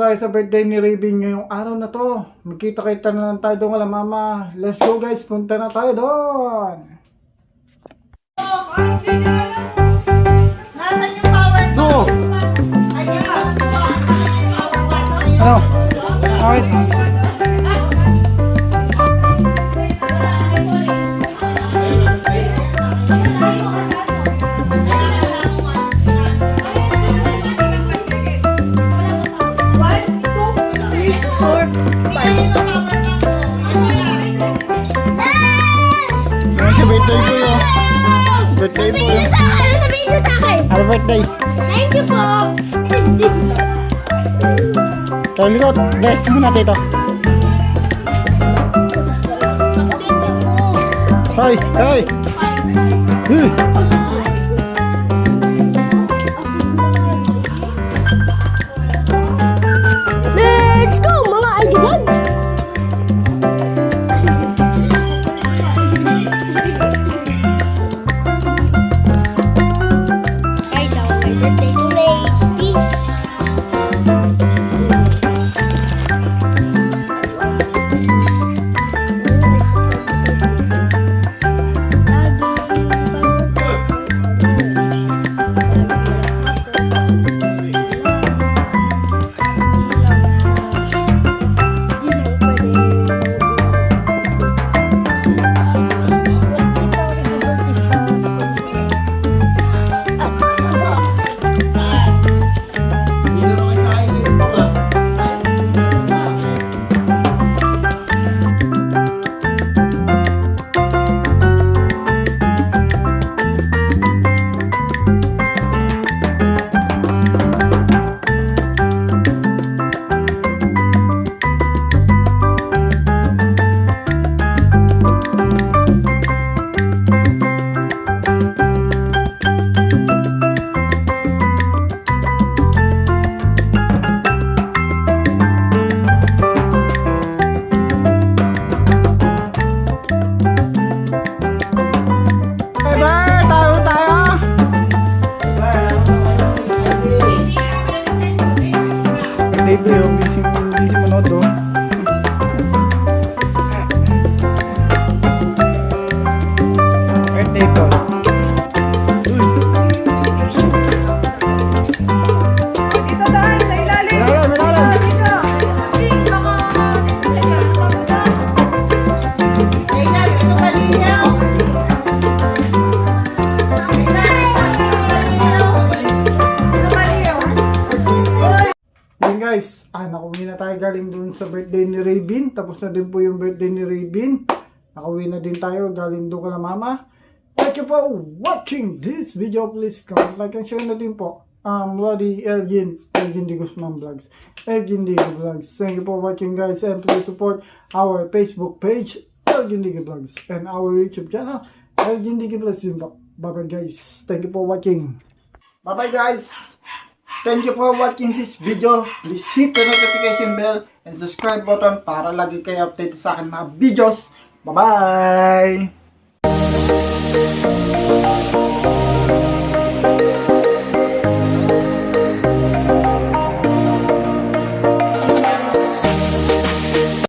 tayo sa birthday ni Raven ngayong araw na to. Magkita-kita na lang tayo doon wala mama. Let's go guys, punta na tayo doon. Nasaan yung power bank? Go! Ayan. Ano? Okay. Ngayon siya birthday ko yun. Birthday po yun. Sabihin niyo sa akin. Happy birthday. Thank you po. Kaya likot, bless mo na tito. Hoy, hoy. Let's go mga idologs. Guys, ako may birthday today. Peace. Birthday po yung busy manood doon. Birthday po. Dito dahil sa ilalim. Malalam. Dito. Kailan, sino maliyaw? Sino maliyaw? Yun guys, nakauwi na tayo galing dun sa birthday ni Raven. Tapos na din po yung birthday ni Raven. Nakauwi na din tayo galing doon kala mama. Thank you for watching this video. Please comment, like, and share na din po. Lodi Elgin D. Guzman Vlogs. Elgin D. Vlogs. Thank you for watching guys. And please support our Facebook page, Elgin D. Vlogs. And our YouTube channel, Elgin D. Vlogs. Bye bye guys. Thank you for watching. Bye bye guys. Thank you for watching this video. Please hit the notification bell and subscribe button para lagi kayo update sa akin mga videos. Bye-bye!